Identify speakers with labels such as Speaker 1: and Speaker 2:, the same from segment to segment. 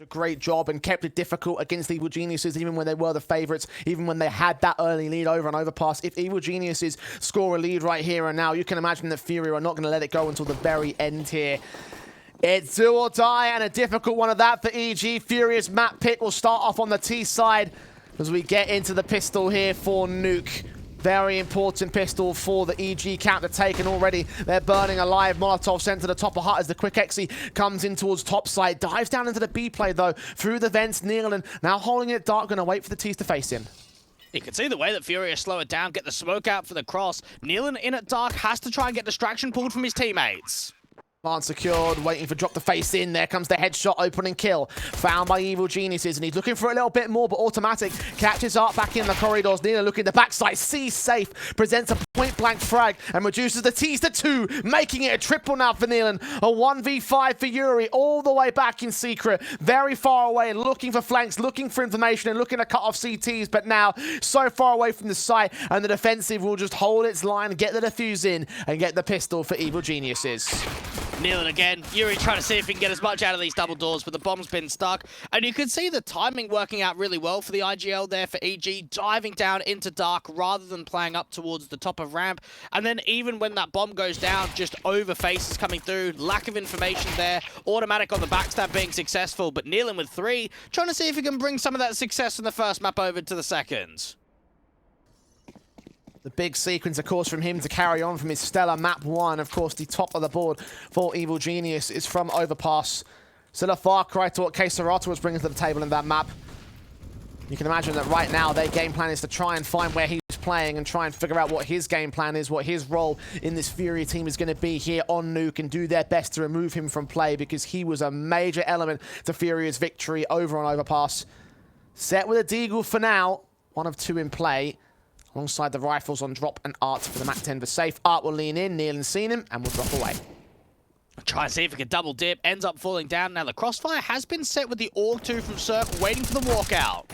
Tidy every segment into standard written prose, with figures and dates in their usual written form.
Speaker 1: A great job and kept it difficult against Evil Geniuses, even when they were the favorites, even when they had that early lead over and overpass. If Evil Geniuses score a lead right here and now, you can imagine that FURIA are not going to let it go until the very end here. It's do or die, and a difficult one of that for EG. FURIA's map pick will start off on the T side as we get into the pistol here for Nuke. Very important pistol for the EG camp to take, and already they're burning alive. Molotov sent to the top of hut as the quick exi comes in towards top side. Dives down into the B play though, through the vents. Nealon now holding it dark, gonna wait for the T's to face in.
Speaker 2: You can see the way that FURIA slow it down, get the smoke out for the cross. Nealon in at dark has to try and get distraction pulled from his teammates.
Speaker 1: Plant secured, waiting for drop the face in. There comes the headshot, opening kill. Found by Evil Geniuses, and he's looking for a little bit more, but Automatic catches up back in the corridors. Nealon looking the backside, sees safe, presents a point-blank frag, and reduces the T's to 2, making it a triple now for Nealon. A 1v5 for Yuri, all the way back in secret, very far away, looking for flanks, looking for information, and looking to cut off CTs, but now so far away from the site, and the defensive will just hold its line, get the defuse in, and get the pistol for Evil Geniuses.
Speaker 2: Nealon again. Yuri trying to see if he can get as much out of these double doors, but the bomb's been stuck. And you can see the timing working out really well for the IGL there for EG, diving down into dark rather than playing up towards the top of ramp. And then even when that bomb goes down, just over faces coming through, lack of information there, Automatic on the backstab being successful, but Nealon with 3, trying to see if he can bring some of that success from the first map over to the second.
Speaker 1: The big sequence, of course, from him to carry on from his stellar map 1. Of course, the top of the board for Evil Genius is from Overpass. Still a far cry to what KSCERATO was bringing to the table in that map. You can imagine that right now their game plan is to try and find where he's playing and try and figure out what his game plan is, what his role in this FURIA team is going to be here on Nuke, and do their best to remove him from play, because he was a major element to FURIA's victory over on Overpass. Set with a Deagle for now, 1 of 2 in play. Alongside the rifles on drop and Art for the Mac 10 for safe. Art will lean in, Nealon's seen him, and will drop away.
Speaker 2: Try and see if he can double dip, ends up falling down. Now the crossfire has been set with the AUG 2 from Cirque, waiting for the walkout.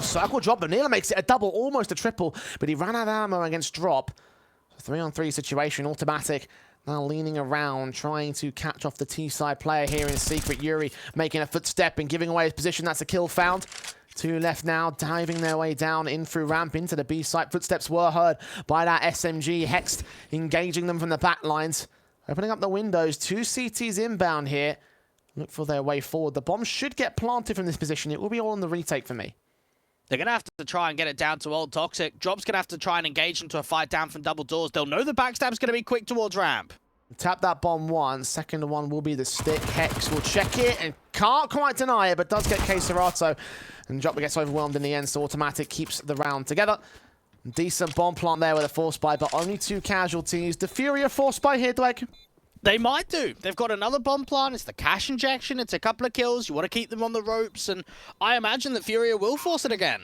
Speaker 1: Circle drop, but Nealon makes it a double, almost a triple, but he ran out of ammo against drop. 3-on-3 situation, Automatic now leaning around, trying to catch off the T-side player here in secret. Yuri making a footstep and giving away his position. That's a kill found. 2 left now, diving their way down in through ramp into the B site. Footsteps were heard by that SMG. Hext engaging them from the back lines. Opening up the windows. 2 CTs inbound here. Look for their way forward. The bomb should get planted from this position. It will be all on the retake for me.
Speaker 2: They're going to have to try and get it down to Old Toxic. Drop's going to have to try and engage into a fight down from double doors. They'll know the backstab's going to be quick towards ramp.
Speaker 1: Tap that bomb once. Second one will be the stick. Hex will check it and can't quite deny it, but does get KSCERATO. And Drop gets overwhelmed in the end, so Automatic keeps the round together. Decent bomb plant there with a force buy, but only 2 casualties. The FURIA force buy here, Dweg?
Speaker 2: They might do. They've got another bomb plant. It's the cash injection. It's a couple of kills. You want to keep them on the ropes, and I imagine that FURIA will force it again.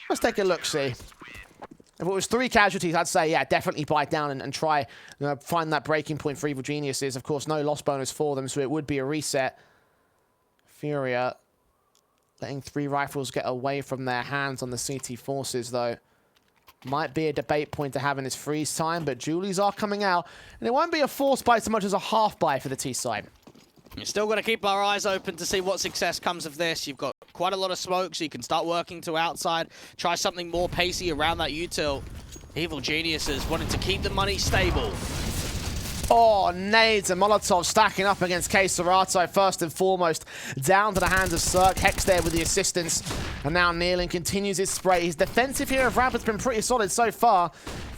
Speaker 1: Let's take a look-see. If it was 3 casualties, I'd say, yeah, definitely bite down and try find that breaking point for Evil Geniuses. Of course, no loss bonus for them, so it would be a reset. FURIA letting 3 rifles get away from their hands on the CT forces, though. Might be a debate point to have in his freeze time, but Julies are coming out, and it won't be a force buy so much as a half buy for the T side.
Speaker 2: You're still got to keep our eyes open to see what success comes of this. You've got quite a lot of smoke, so you can start working to outside. Try something more pacey around that util. Evil Geniuses wanting to keep the money stable.
Speaker 1: Oh, nades and Molotov stacking up against KSCERATO first and foremost. Down to the hands of Cirque. Hex there with the assistance. And now Nealon continues his spray. His defensive here of ramp has been pretty solid so far.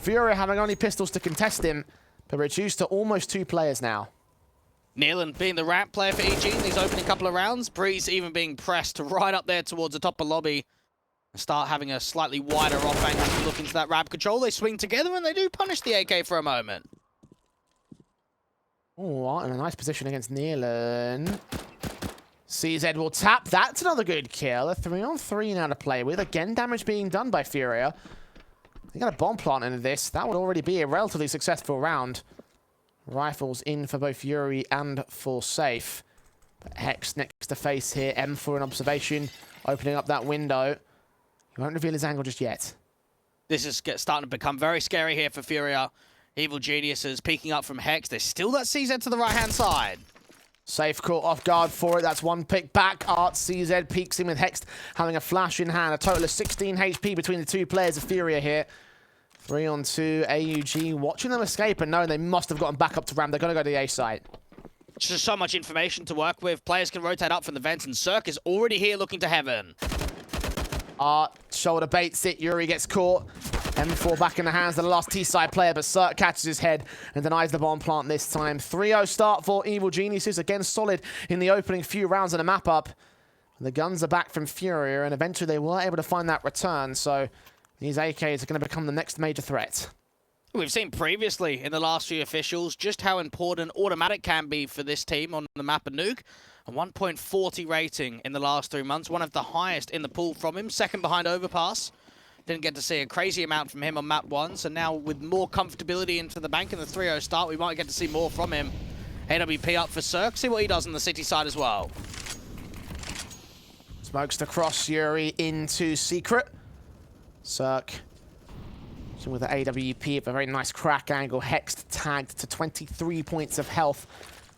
Speaker 1: FURIA having only pistols to contest him, but reduced to almost 2 players now.
Speaker 2: Nealon being the ramp player for EG in these opening couple of rounds. Breeze even being pressed right up there towards the top of lobby. Start having a slightly wider off angle to look into that ramp control. They swing together and they do punish the AK for a moment.
Speaker 1: Oh, in a nice position against Nealon. CZ will tap. That's another good kill. A 3-on-3 now to play with. Again, damage being done by FURIA. They got a bomb plant into this. That would already be a relatively successful round. Rifles in for both Yuri and for safe. But Hex next to face here. M for an observation. Opening up that window. He won't reveal his angle just yet.
Speaker 2: This is starting to become very scary here for FURIA. Evil Geniuses peeking up from Hex. There's still that CZ to the right-hand side.
Speaker 1: Safe caught off guard for it. That's one pick back. Art CZ peeks in with Hext having a flash in hand. A total of 16 HP between the two players of FURIA here. 3-on-2. AUG watching them escape and knowing they must have gotten back up to Ram. They're going to go to the A site.
Speaker 2: Just so much information to work with. Players can rotate up from the vents, and Cirque is already here looking to heaven.
Speaker 1: Art shoulder baits it. Yuri gets caught. M4 back in the hands of the last T-side player, but Cirque catches his head and denies the bomb plant this time. 3-0 start for Evil Geniuses. Again, solid in the opening few rounds of the map up. The guns are back from FURIA, and eventually they were able to find that return, so these AKs are going to become the next major threat.
Speaker 2: We've seen previously in the last few officials just how important automatic can be for this team on the map of Nuke. A 1.40 rating in the last 3 months, one of the highest in the pool from him, second behind Overpass. Didn't get to see a crazy amount from him on map 1, so now with more comfortability into the bank in the 3-0 start, we might get to see more from him. AWP up for Cirque, see what he does on the city side as well.
Speaker 1: Smokes to cross Yuri into Secret. Cirque with the AWP of a very nice crack angle. Hext tagged to 23 points of health.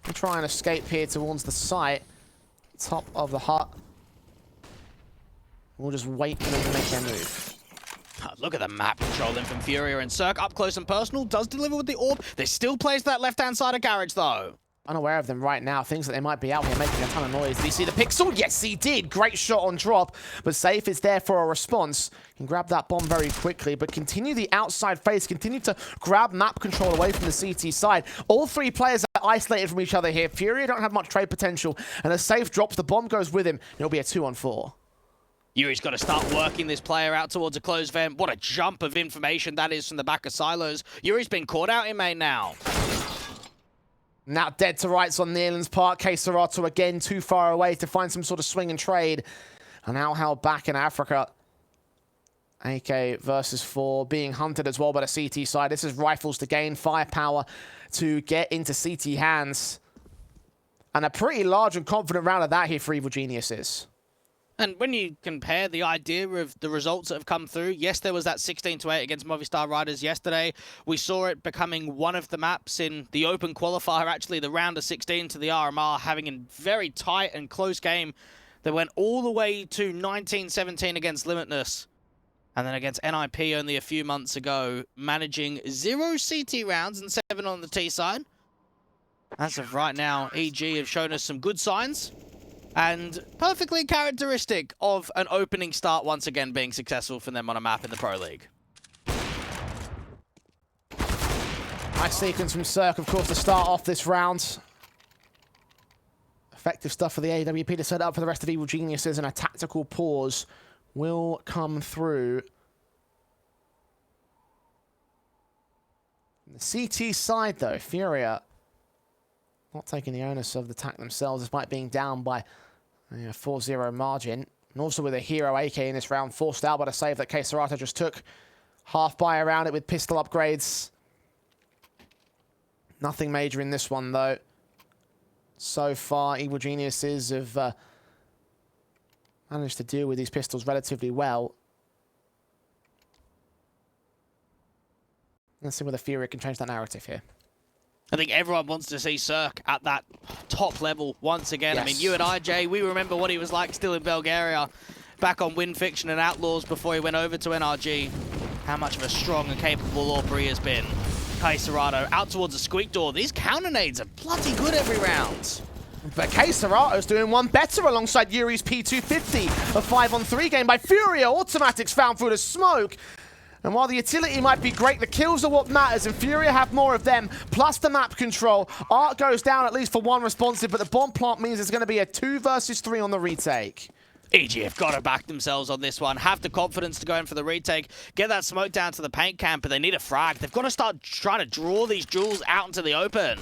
Speaker 1: We'll try and escape here towards the site. Top of the hut. We'll just wait for them to make their move.
Speaker 2: Look at the map controlling from FURIA, and Cirque up close and personal does deliver with the orb. There still plays that left-hand side of garage though.
Speaker 1: Unaware of them right now. Things that they might be out here making a ton of noise. Did he see the pixel? Yes, he did. Great shot on drop, but Safe is there for a response. Can grab that bomb very quickly, but continue the outside phase. Continue to grab map control away from the CT side. All three players are isolated from each other here. FURIA don't have much trade potential, and as Safe drops, the bomb goes with him. It'll be a 2-on-4.
Speaker 2: Yuri's got to start working this player out towards a closed vent. What a jump of information that is from the back of silos. Yuri's been caught out in main now.
Speaker 1: Now dead to rights on Nealand's part. KSCERATO again too far away to find some sort of swing and trade. And now held back in Africa. AK versus 4 being hunted as well by the CT side. This is rifles to gain firepower to get into CT hands. And a pretty large and confident round of that here for Evil Geniuses.
Speaker 2: And when you compare the idea of the results that have come through, yes, there was that 16-8 against Movistar Riders yesterday. We saw it becoming one of the maps in the open qualifier, actually the round of 16 to the RMR, having a very tight and close game that went all the way to 19-17 against Limitless. And then against NIP only a few months ago, managing 0 CT rounds and 7 on the T side. As of right now, EG have shown us some good signs. And perfectly characteristic of an opening start once again being successful for them on a map in the Pro League.
Speaker 1: Nice sequence from Cirque, of course, to start off this round. Effective stuff for the AWP to set up for the rest of Evil Geniuses, and a tactical pause will come through. The CT side, though, FURIA not taking the onus of the attack themselves, despite being down by a 4-0 margin. And also with a hero AK in this round, forced out by the save that KSCERATO just took. Half buy around it with pistol upgrades. Nothing major in this one, though. So far, Evil Geniuses have managed to deal with these pistols relatively well. Let's see whether FURIA can change that narrative here.
Speaker 2: I think everyone wants to see Cirque at that top level once again.
Speaker 1: Yes.
Speaker 2: I mean, you and I, Jay, we remember what he was like still in Bulgaria, back on Win Fiction and Outlaws before he went over to NRG. How much of a strong and capable AWPer he has been. KSCERATO out towards the squeak door. These counter nades are bloody good every round.
Speaker 1: But KSCERATO's doing one better alongside Yuri's P250. A 5-on-3 game by FURIA. Automatics found through the smoke. And while the utility might be great, the kills are what matters, and FURIA have more of them, plus the map control. Art goes down at least for one responsive, but the bomb plant means it's going to be a 2 versus 3 on the retake.
Speaker 2: EG have got to back themselves on this one, have the confidence to go in for the retake, get that smoke down to the paint camp, but they need a frag. They've got to start trying to draw these jewels out into the open.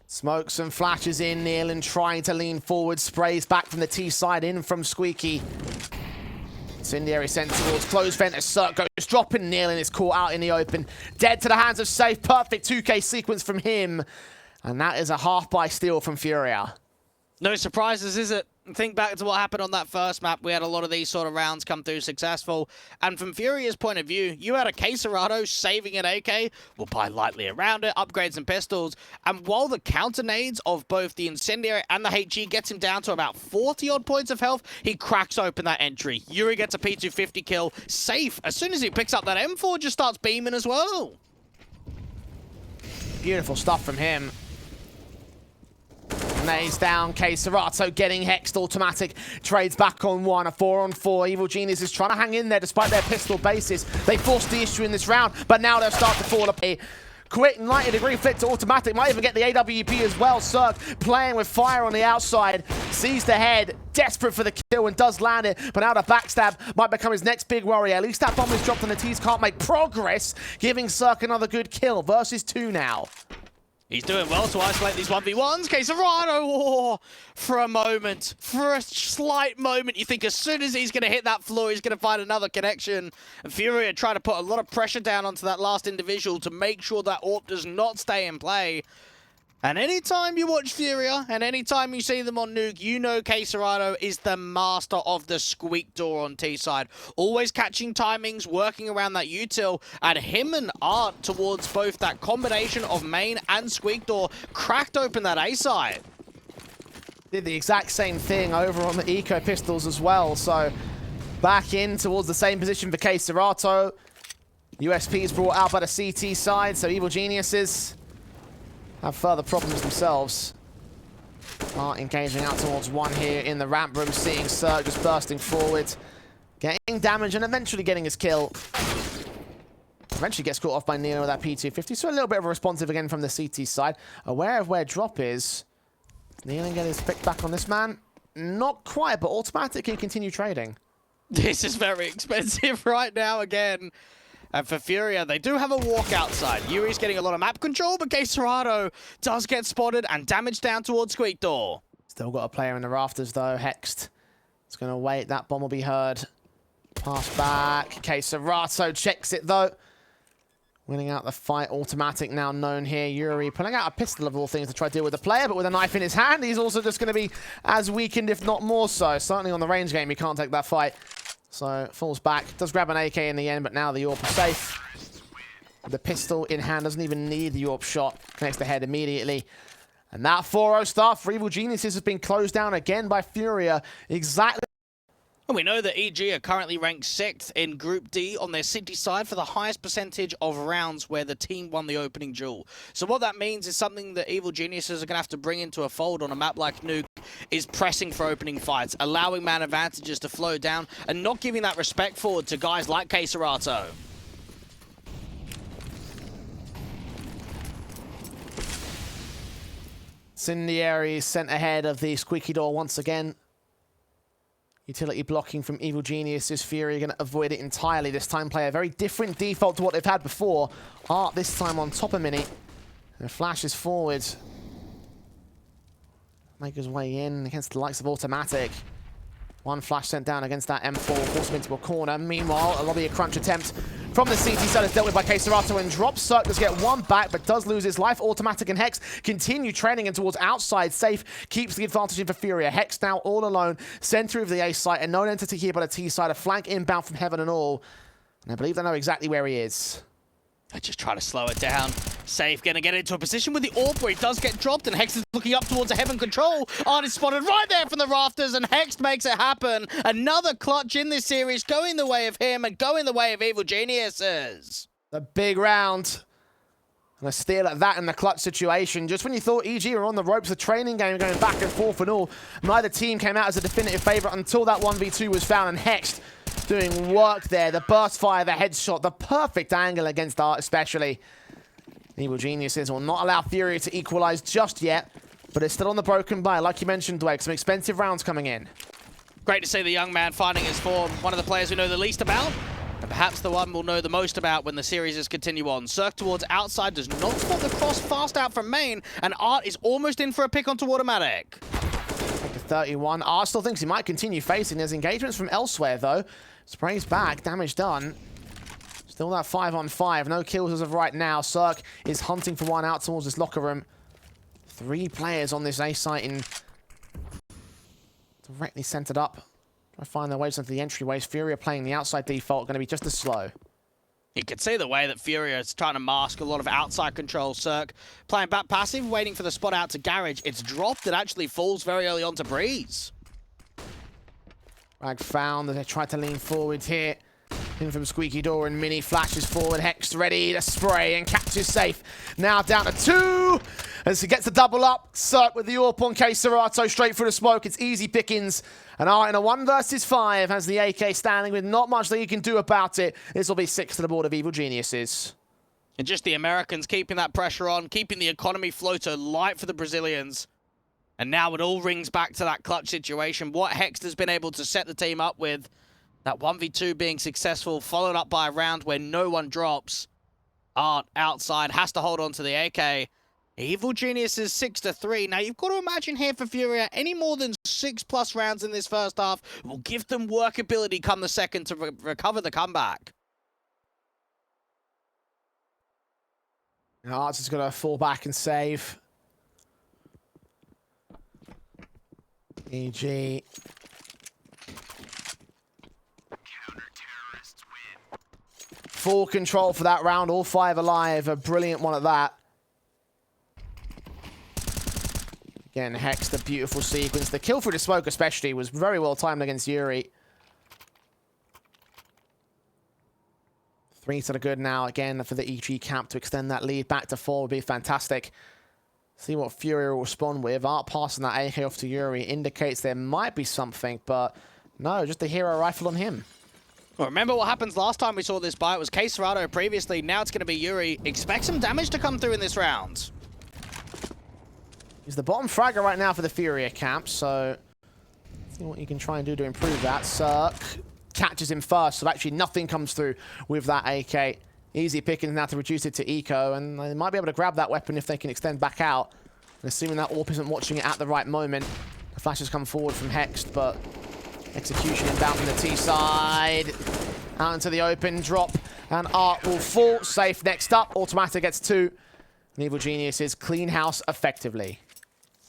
Speaker 1: Smokes and flashes in, Nealand trying to lean forward, sprays back from the T side in from Squeaky. Incendiary sent towards closed vent as Cirque goes dropping. Nealand is caught out in the open. Dead to the hands of Safe. Perfect 2K sequence from him. And that is a half-buy steal from FURIA.
Speaker 2: No surprises, is it? Think back to what happened on that first map. We had a lot of these sort of rounds come through successful. And from FURIA's point of view, you had a KSCERATO saving an AK, will buy lightly around it, upgrade some pistols. And while the counter nades of both the Incendiary and the HE gets him down to about 40-odd points of health, he cracks open that entry. Yuri gets a P250 kill, safe. As soon as he picks up that M4, just starts beaming as well.
Speaker 1: Beautiful stuff from him. Nades down, KSCERATO getting hexed, automatic, trades back on one, a 4-on-4. Evil Genius is trying to hang in there despite their pistol basis. They forced the issue in this round, but now they'll start to fall apart. Quick 90-degree flip to automatic, might even get the AWP as well. Cirque playing with fire on the outside, sees the head, desperate for the kill and does land it, but now the backstab might become his next big worry. At least that bomb is dropped and the T's can't make progress, giving Cirque another good kill, versus 2 now.
Speaker 2: He's doing well to isolate these 1v1s. KSCERATO, for a moment, for a slight moment, you think as soon as he's going to hit that floor, he's going to find another connection. And FURIA trying to put a lot of pressure down onto that last individual to make sure that AWP does not stay in play. And anytime you watch FURIA, and anytime you see them on Nuke, you know KSCERATO is the master of the squeak door on T-side. Always catching timings, working around that util, and him and Art towards both that combination of main and squeak door cracked open that A-side.
Speaker 1: Did the exact same thing over on the Eco Pistols as well, so back in towards the same position for KSCERATO. USP is brought out by the CT side, so Evil Geniuses have further problems themselves. Are engaging out towards one here in the ramp room, seeing Cirque just bursting forward, getting damage and eventually getting his kill. Eventually gets caught off by Neo with that P250, so a little bit of a responsive again from the CT side. Aware of where drop is. Neo and get his pick back on this man. Not quite, but automatic can continue trading.
Speaker 2: This is very expensive right now again. And for FURIA, they do have a walk outside. Yuri's getting a lot of map control, but KSCERATO does get spotted and damaged down towards Squeak Door.
Speaker 1: Still got a player in the rafters, though. Hexed. It's going to wait. That bomb will be heard. Pass back. KSCERATO checks it, though. Winning out the fight. Automatic now known here. Yuri pulling out a pistol of all things to try to deal with the player, but with a knife in his hand, he's also just going to be as weakened, if not more so. Certainly on the range game, he can't take that fight. So, falls back. Does grab an AK in the end, but now the AWP is safe. The pistol in hand doesn't even need the AWP shot. Connects the head immediately. And that 4-0 start for Evil Geniuses has been closed down again by FURIA. Exactly.
Speaker 2: And we know that EG are currently ranked 6th in Group D on their city side for the highest percentage of rounds where the team won the opening duel. So what that means is something that Evil Geniuses are going to have to bring into a fold on a map like Nuke is pressing for opening fights, allowing man advantages to flow down and not giving that respect forward to guys like KSCERATO.
Speaker 1: Incendiary sent ahead of the squeaky door once again. Utility blocking from Evil Geniuses. FURIA going to avoid it entirely this time. Play a very different default to what they've had before. Art this time on top of Mini. And flashes forward. Make his way in against the likes of Automatic. One flash sent down against that M4. Force him into a corner. Meanwhile, a lobby a crunch attempt from the CT side is dealt with by KSCERATO and drops. Cirque does get one back, but does lose his life. Automatic and Hex continue training in towards outside. Safe keeps the advantage in for FURIA. Hex now all alone. Center of the A site. A known entity here by the T side. A flank inbound from heaven and all. And I believe they know exactly where he is.
Speaker 2: I just try to slow it down. Safe gonna get into a position with the AWP where he does get dropped, and Hex is looking up towards a heaven control. Art is spotted right there from the rafters, and Hex makes it happen. Another clutch in this series, going the way of him and going the way of Evil Geniuses.
Speaker 1: A big round. And a steal at that in the clutch situation. Just when you thought EG were on the ropes, the training game going back and forth and all, neither team came out as a definitive favorite until that 1v2 was found, and Hex doing work there. The burst fire, the headshot, the perfect angle against Art especially. Evil Geniuses will not allow FURIA to equalize just yet, but it's still on the broken by. Like you mentioned, Dwayne, some expensive rounds coming in.
Speaker 2: Great to see the young man finding his form. One of the players we know the least about, and perhaps the one we'll know the most about when the series continue on. Cirque towards outside, does not spot the cross fast out from main, and Art is almost in for a pick onto Automatic.
Speaker 1: 31. Art still thinks he might continue facing. There's engagements from elsewhere, though. Sprays back, damage done. Still that 5-on-5, no kills as of right now. Cirque is hunting for one out towards his locker room. 3 players on this A site in Directly centered up. Try to find their ways into the entryways. FURIA playing the outside default, going to be just as slow.
Speaker 2: You can see the way that FURIA is trying to mask a lot of outside control. Cirque playing back passive, waiting for the spot out to Garage. It's dropped. It actually falls very early on to Breeze.
Speaker 1: Rag found that they tried to lean forward here. In from Squeaky Door and Mini flashes forward. Hex ready to spray and catches safe. Now down to 2 as he gets the double up. Cirque with the AWP on KSCERATO straight through the smoke. It's easy pickings. And Art in a 1 versus 5 has the AK standing with not much that he can do about it. This will be 6 to the board of Evil Geniuses.
Speaker 2: And just the Americans keeping that pressure on, keeping the economy floater light for the Brazilians. And now it all rings back to that clutch situation. What Hex has been able to set the team up with. That 1v2 being successful, followed up by a round where no one drops. Art outside, has to hold on to the AK. Evil Geniuses 6-3. Now, you've got to imagine here for FURIA, any more than 6+ rounds in this first half will give them workability come the second to recover the comeback.
Speaker 1: And Art's is going to fall back and save. EG. Full control for that round, all 5 alive. A brilliant one at that. Again, Hex, the beautiful sequence. The kill through the smoke especially was very well timed against Yuri. 3 to the good now. Again, for the EG camp to extend that lead back to 4 would be fantastic. See what FURIA will respond with. Art passing that AK off to Yuri indicates there might be something, but no, just a hero rifle on him.
Speaker 2: Well, remember what happens last time we saw this buy? It was KSCERATO previously. Now it's going to be Yuri. Expect some damage to come through in this round.
Speaker 1: He's the bottom fragger right now for the FURIA camp, so see what you can try and do to improve that. Cirque catches him first, so actually nothing comes through with that AK. Easy pickings now to reduce it to eco, and they might be able to grab that weapon if they can extend back out. And assuming that AWP isn't watching it at the right moment, the flashes come forward from Hex, but execution inbound from the T side. Out into the open, drop, and Art will fall. Safe next up. Automatic gets 2. And Evil Geniuses clean house effectively.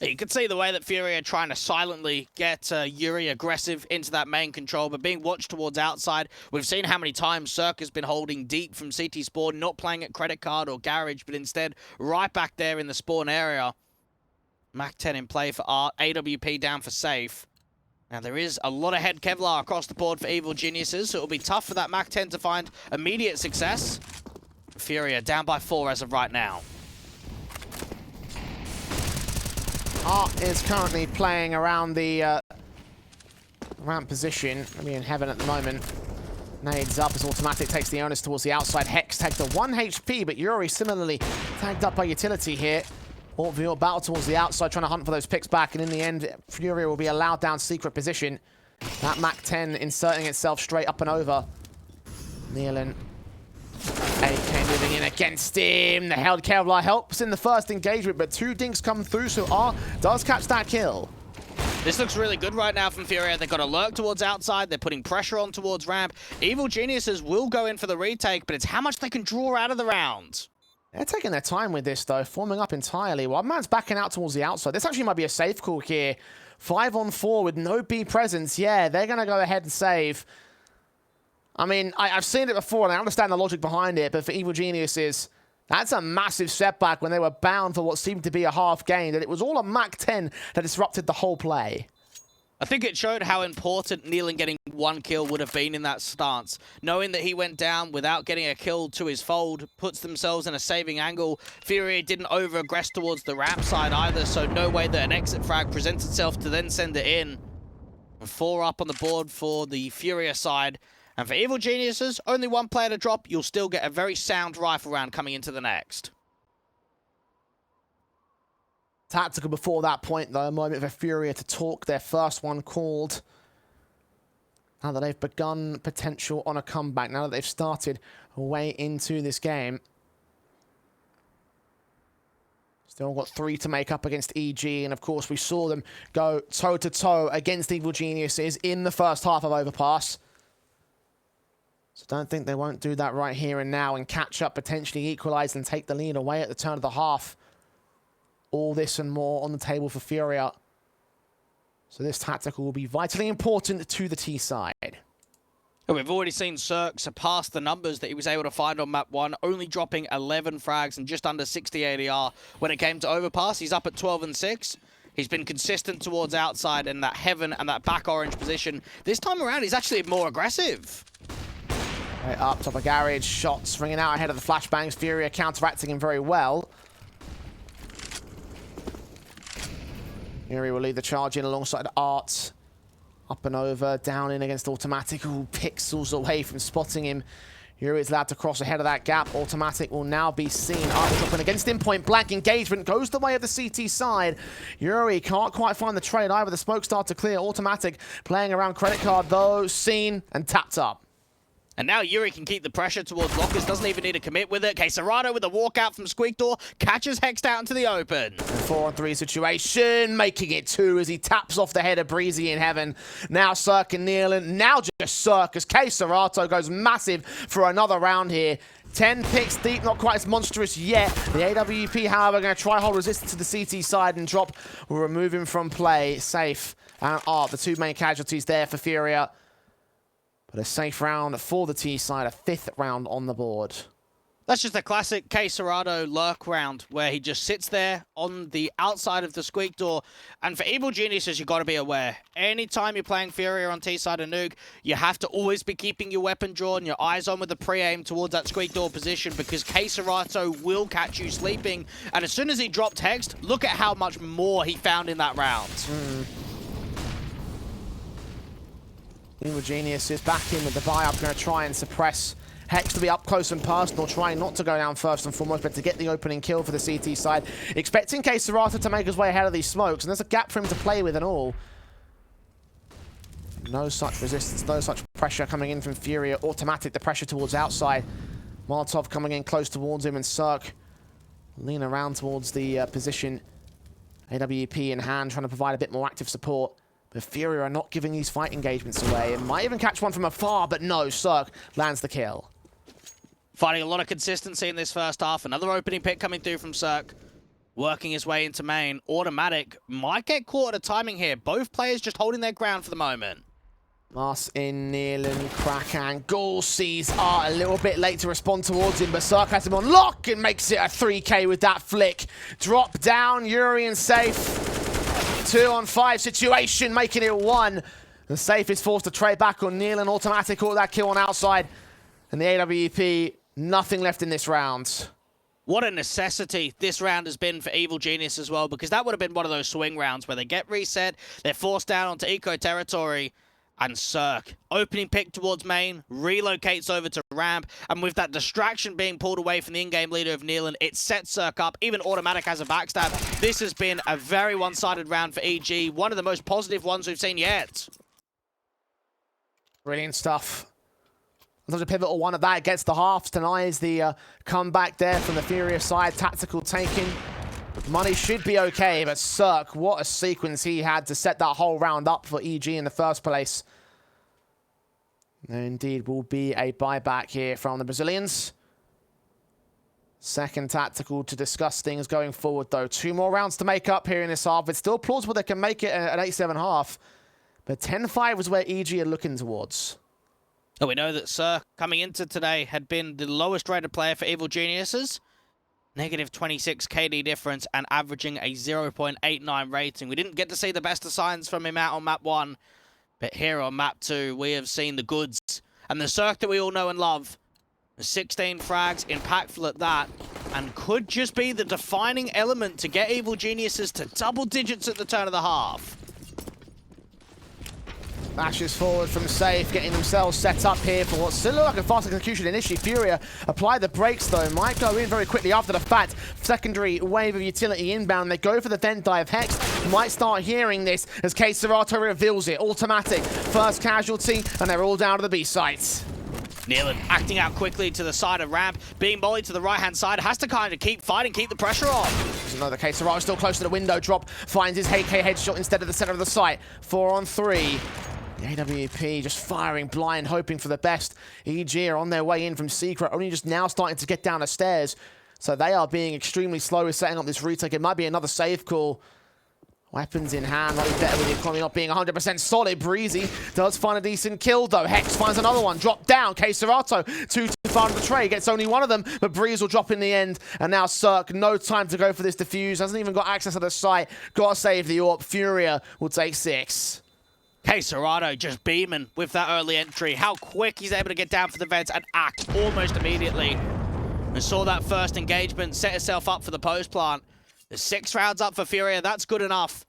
Speaker 2: You can see the way that FURIA are trying to silently get Yuri aggressive into that main control, but being watched towards outside. We've seen how many times Cirque has been holding deep from CT spawn, not playing at credit card or garage, but instead right back there in the spawn area. Mac 10 in play for Art, AWP down for safe. Now, there is a lot of head Kevlar across the board for Evil Geniuses, so it'll be tough for that Mac 10 to find immediate success. FURIA down by 4 as of right now.
Speaker 1: Art is currently playing around the ramp position. Maybe in heaven at the moment. Nades up as Automatic takes the onus towards the outside. Hex takes the 1 HP, but Yuri similarly tagged up by utility here. Ortville battle towards the outside, trying to hunt for those picks back, and in the end, FURIA will be allowed down secret position. That Mac 10 inserting itself straight up and over. Nealon. AK moving in against him. The held Kevlar helps in the first engagement, but 2 dinks come through, so R does catch that kill.
Speaker 2: This looks really good right now from FURIA. They've got a lurk towards outside. They're putting pressure on towards ramp. Evil Geniuses will go in for the retake, but it's how much they can draw out of the round.
Speaker 1: They're taking their time with this, though, forming up entirely. One man's backing out towards the outside. This actually might be a safe call here. 5 on 4 with no B presence. Yeah, they're going to go ahead and save. I mean, I've seen it before, and I understand the logic behind it, but for Evil Geniuses, that's a massive setback when they were bound for what seemed to be a half game, and it was all a Mac 10 that disrupted the whole play.
Speaker 2: I think it showed how important Nealon getting 1 kill would have been in that stance. Knowing that he went down without getting a kill to his fold puts themselves in a saving angle. FURIA didn't over-aggress towards the ramp side either, so no way that an exit frag presents itself to then send it in. 4 up on the board for the FURIA side. And for Evil Geniuses, only 1 player to drop, you'll still get a very sound rifle round coming into the next.
Speaker 1: Tactical before that point, though. A moment for FURIA to talk. Their first one called. Now that they've begun potential on a comeback. Now that they've started way into this game. Still got 3 to make up against EG. And, of course, we saw them go toe-to-toe against Evil Geniuses in the first half of Overpass. So don't think they won't do that right here and now and catch up, potentially equalize and take the lead away at the turn of the half. All this and more on the table for FURIA. So this tactical will be vitally important to the T side.
Speaker 2: We've already seen CSGO surpass the numbers that he was able to find on map 1, only dropping 11 frags and just under 60 ADR when it came to overpass. He's up at 12 and 6. He's been consistent towards outside in that heaven and that back orange position. This time around, he's actually more aggressive.
Speaker 1: Right up top of garage, shots ringing out ahead of the flashbangs. FURIA counteracting him very well. Yuri will lead the charge in alongside Art. Up and over, down in against Automatic, who pixels away from spotting him. Yuri is allowed to cross ahead of that gap. Automatic will now be seen. Art dropping against him, point blank engagement. Goes the way of the CT side. Yuri can't quite find the trade either. The smoke start to clear. Automatic playing around credit card though, seen and tapped up.
Speaker 2: And now Yuri can keep the pressure towards Lockers, doesn't even need to commit with it. KSCERATO with a walkout from Squeak Door, catches Hexed out into the open.
Speaker 1: 4-on-3 situation, making it 2 as he taps off the head of Breezy in heaven. Now Cirque and Nealon, now just Cirque as KSCERATO goes massive for another round here. 10 picks deep, not quite as monstrous yet. The AWP, however, going to try hold resistance to the CT side and drop will remove him from play. Safe and Art, the two main casualties there for FURIA. But a safe round for the T side, a 5th round on the board.
Speaker 2: That's just a classic KSCERATO lurk round where he just sits there on the outside of the Squeak Door. And for Evil Geniuses, you've got to be aware. Anytime you're playing FURIA on T side of Nuke, you have to always be keeping your weapon drawn, your eyes on with the pre-aim towards that Squeak Door position because KSCERATO will catch you sleeping. And as soon as he dropped Hexed, look at how much more he found in that round.
Speaker 1: Evil Genius is back in with the buy-up, going to try and suppress Hex to be up close and personal, trying not to go down first and foremost, but to get the opening kill for the CT side. Expecting KSCERATO to make his way ahead of these smokes, and there's a gap for him to play with and all. No such resistance, no such pressure coming in from FURIA. Automatic, the pressure towards outside. Molotov coming in close towards him, and Cirque lean around towards the position. AWP in hand, trying to provide a bit more active support. But FURIA are not giving these fight engagements away. It might even catch one from afar, but no, Cirque lands the kill.
Speaker 2: Finding a lot of consistency in this first half. Another opening pick coming through from Cirque. Working his way into main. Automatic might get caught at a timing here. Both players just holding their ground for the moment.
Speaker 1: Mars in, Nealon, Kraken, Ghoul sees Art a little bit late to respond towards him, but Cirque has him on lock and makes it a 3K with that flick. Drop down, Yuri and Safe. 2-on-5 situation, making it 1. The Safe is forced to trade back on Nealon. Automatic caught that kill on outside. And the AWP, nothing left in this round.
Speaker 2: What a necessity this round has been for Evil Genius as well, because that would have been one of those swing rounds where they get reset, they're forced down onto eco territory, and Cirque, opening pick towards main, relocates over to ramp, and with that distraction being pulled away from the in-game leader of Nealon, it sets Cirque up. Even Automatic has a backstab. This has been a very one-sided round for EG, one of the most positive ones we've seen yet.
Speaker 1: Brilliant stuff. There's a pivotal one of that against the halves, denies the comeback there from the FURIA side. Tactical taken. Money should be okay, but Cirque, what a sequence he had to set that whole round up for EG in the first place. There indeed will be a buyback here from the Brazilians. Second tactical to discuss things going forward, though. 2 more rounds to make up here in this half. It's still plausible they can make it an 8-7 half, but 10-5 was where EG are looking towards.
Speaker 2: Oh, we know that Cirque, coming into today, had been the lowest rated player for Evil Geniuses. Negative 26 KD difference and averaging a 0.89 rating. We didn't get to see the best of signs from him out on map 1. But here on map 2, we have seen the goods. And the Cirque that we all know and love. 16 frags, impactful at that. And could just be the defining element to get Evil Geniuses to double digits at the turn of the half.
Speaker 1: Dashes forward from Safe, getting themselves set up here for what still looked like a fast execution initially. FURIA apply the brakes though, might go in very quickly after the fact. Secondary wave of utility inbound. They go for the vent dive. Hex might start hearing this as KSCERATO reveals it. Automatic, first casualty, and they're all down to the B sites.
Speaker 2: Nealon acting out quickly to the side of ramp, being bullied to the right-hand side, has to kind of keep fighting, keep the pressure on.
Speaker 1: There's another KSCERATO still close to the window drop, finds his AK headshot instead of the center of the site. 4-on-3. The AWP just firing blind, hoping for the best. EG are on their way in from Secret, only just now starting to get down the stairs. So they are being extremely slow with setting up this retake. It might be another safe call. Weapons in hand, might be better with the economy not being 100% solid. Breezy does find a decent kill though. Hex finds another one, drop down. KSCERATO, too far of the tray, gets only one of them, but Breeze will drop in the end. And now Cirque, no time to go for this defuse, hasn't even got access to the site. Gotta save the AWP. FURIA will take 6.
Speaker 2: KSCERATO just beaming with that early entry. How quick he's able to get down for the vents and act almost immediately. We saw that first engagement set itself up for the post plant. There's 6 rounds up for FURIA. That's good enough.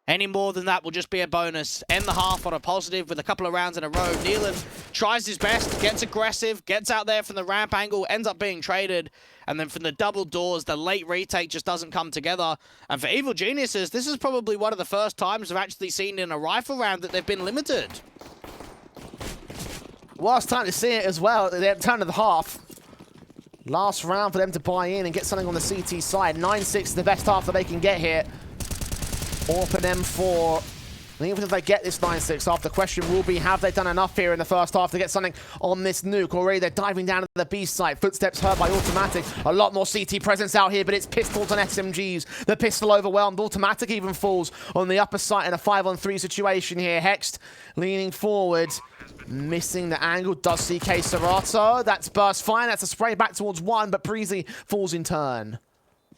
Speaker 2: Any more than that will just be a bonus. End the half on a positive with a couple of rounds in a row. Nealon tries his best, gets aggressive, gets out there from the ramp angle, ends up being traded. And then from the double doors, the late retake just doesn't come together. And for Evil Geniuses, this is probably one of the first times I've actually seen in a rifle round that they've been limited.
Speaker 1: Last time to see it as well at the turn of the half. Last round for them to buy in and get something on the CT side. 9-6 is the best half that they can get here. AWP and M4. And even if they get this 9-6 half, the question will be, have they done enough here in the first half to get something on this nuke? Already they're diving down to the B site. Footsteps heard by Automatic. A lot more CT presence out here, but it's pistols and SMGs. The pistol overwhelmed. Automatic even falls on the upper site in a 5-on-3 situation here. Hext leaning forward. Missing the angle, does see KSCERATO. That's burst fine, that's a spray back towards 1, but Breezy falls in turn.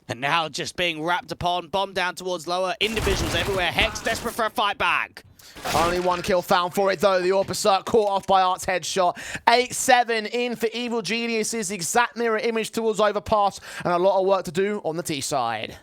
Speaker 2: And now just being wrapped upon, bomb down towards lower, individuals everywhere. Hex desperate for a fight back.
Speaker 1: Only 1 kill found for it though. The AWP caught off by Art's headshot. 8-7 in for Evil Geniuses. Exact mirror image towards Overpass, and a lot of work to do on the T side.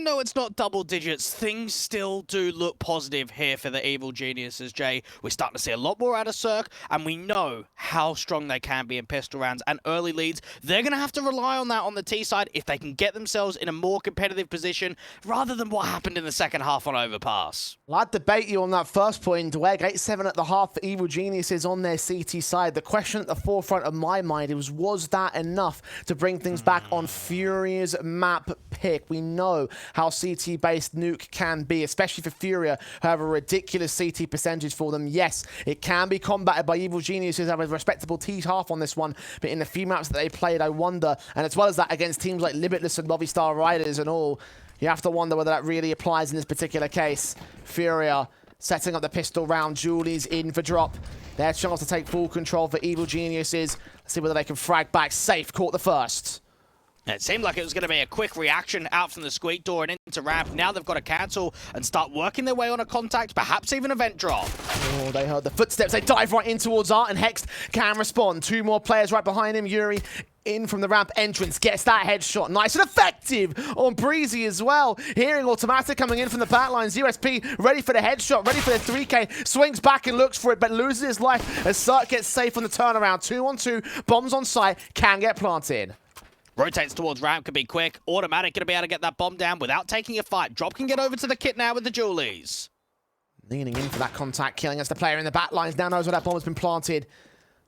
Speaker 2: though it's not double digits, things still do look positive here for the Evil Geniuses, Jay. We're starting to see a lot more out of Cirque, and we know how strong they can be in pistol rounds and early leads. They're going to have to rely on that on the T side if they can get themselves in a more competitive position rather than what happened in the second half on Overpass.
Speaker 1: Well, I'd debate you on that first point, Dweg. 8-7 at the half for Evil Geniuses on their CT side. The question at the forefront of my mind was that enough to bring things back on FURIA's map pick? We know how CT-based Nuke can be, especially for FURIA, who have a ridiculous CT percentage for them. Yes, it can be combated by Evil Geniuses, have a respectable T half on this one, but in the few maps that they played, I wonder, and as well as that, against teams like Limitless and Movistar Riders and all, you have to wonder whether that really applies in this particular case. FURIA setting up the pistol round. Julie's in for drop. Their chance to take full control for Evil Geniuses. Let's see whether they can frag back. Safe caught the first.
Speaker 2: It seemed like it was going to be a quick reaction out from the squeak door and into ramp. Now they've got to cancel and start working their way on a contact, perhaps even a vent drop.
Speaker 1: Oh, they heard the footsteps. They dive right in towards Art, and Hext can respond. Two more players right behind him. Yuri in from the ramp entrance, gets that headshot. Nice and effective on Breezy as well. Hearing Automatic coming in from the back lines. USP ready for the headshot, ready for the 3K. Swings back and looks for it, but loses his life as Sark gets safe on the turnaround. 2-on-2, bombs on site, can get planted.
Speaker 2: Rotates towards ramp, could be quick. Automatic going to be able to get that bomb down without taking a fight. Drop can get over to the kit now with the Julies.
Speaker 1: Leaning in for that contact, killing us the player in the back lines. Now knows where that bomb has been planted.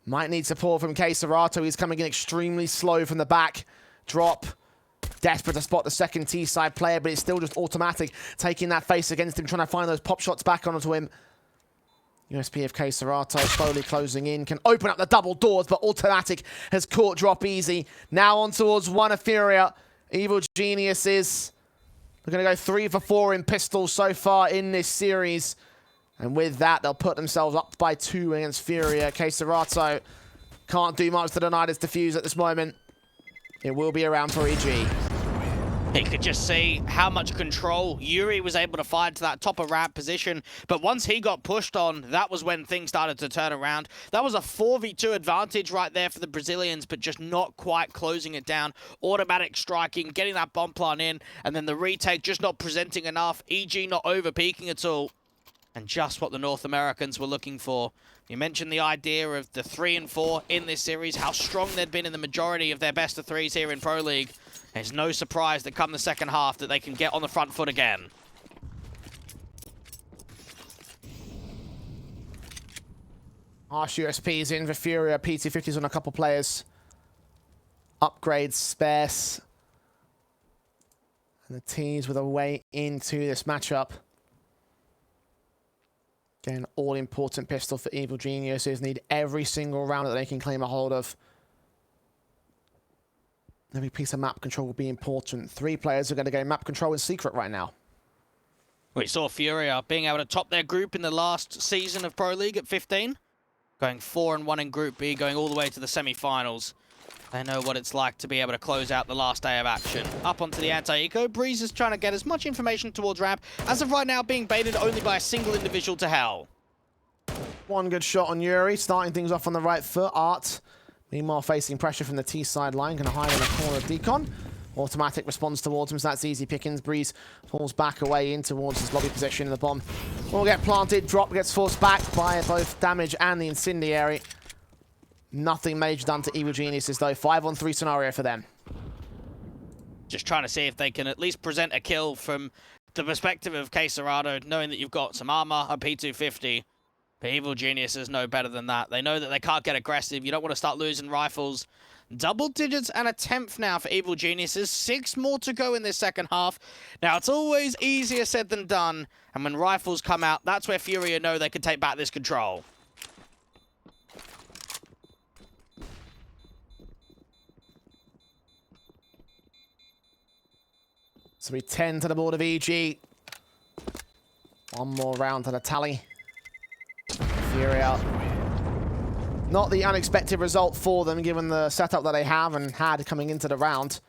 Speaker 1: Might need support from KSCERATO. He's coming in extremely slow from the back. Drop. Desperate to spot the second T-side player, but it's still just Automatic taking that face against him, trying to find those pop shots back onto him. USP of KSCERATO slowly closing in, can open up the double doors, but Automatic has caught Drop easy. Now on towards one of FURIA. Evil Geniuses. We're going to go 3 for 4 in pistols so far in this series. And with that, they'll put themselves up by 2 against FURIA. KSCERATO can't do much to deny this defuse at this moment. It will be around for EG.
Speaker 2: You could just see how much control Yuri was able to find to that top of ramp position. But once he got pushed on, that was when things started to turn around. That was a 4v2 advantage right there for the Brazilians, but just not quite closing it down. Automatic striking, getting that bomb plant in, and then the retake just not presenting enough. EG not over-peaking at all. And just what the North Americans were looking for. You mentioned the idea of the 3 and 4 in this series, how strong they'd been in the majority of their best of 3s here in Pro League. It's no surprise that come the second half that they can get on the front foot again.
Speaker 1: Harsh USPs in for FURIA. PT50s on a couple players. Upgrades, spares. And the T's with a way into this matchup. Again, all-important pistol for Evil Geniuses. Need every single round that they can claim a hold of. Every piece of map control will be important. 3 players are going to go map control in secret right now.
Speaker 2: We saw FURIA being able to top their group in the last season of Pro League at 15. Going 4-1 in Group B, going all the way to the semi-finals. They know what it's like to be able to close out the last day of action. Up onto the anti-eco. Breeze is trying to get as much information towards ramp. As of right now, being baited only by a single individual to hell.
Speaker 1: One good shot on Yuri, starting things off on the right foot. Art, meanwhile, facing pressure from the T-side line. Going to hide in the corner of Decon. Automatic responds towards him, so that's easy pickings. Breeze falls back away in towards his lobby position. The bomb will get planted. Drop gets forced back by both damage and the incendiary. Nothing major done to Evil Geniuses, though. 5-on-3 scenario for them.
Speaker 2: Just trying to see if they can at least present a kill from the perspective of KSCERATO, knowing that you've got some armor, a P250. But Evil Geniuses know better than that. They know that they can't get aggressive. You don't want to start losing rifles. Double digits and a 10th now for Evil Geniuses. 6 more to go in this second half. Now, it's always easier said than done. And when rifles come out, that's where FURIA know they can take back this control.
Speaker 1: So we 10 to the board of EG. One more round to the tally. FURIA. Not the unexpected result for them, given the setup that they have and had coming into the round.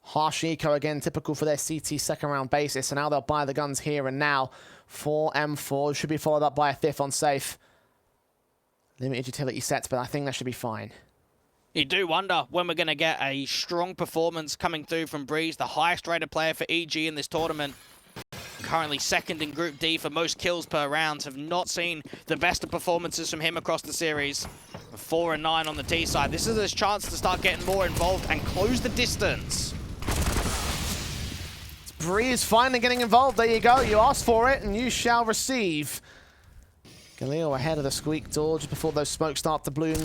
Speaker 1: Harsh eco again, typical for their CT second round basis. So now they'll buy the guns here and now. 4 M4 should be followed up by a 5th on safe. Limited utility sets, but I think that should be fine.
Speaker 2: You do wonder when we're going to get a strong performance coming through from Breeze, the highest rated player for EG in this tournament. Currently second in Group D for most kills per round. Have not seen the best of performances from him across the series. 4 and 9 on the T side. This is his chance to start getting more involved and close the distance.
Speaker 1: Breeze finally getting involved. There you go. You asked for it and you shall receive. Galil ahead of the squeak door just before those smokes start to bloom.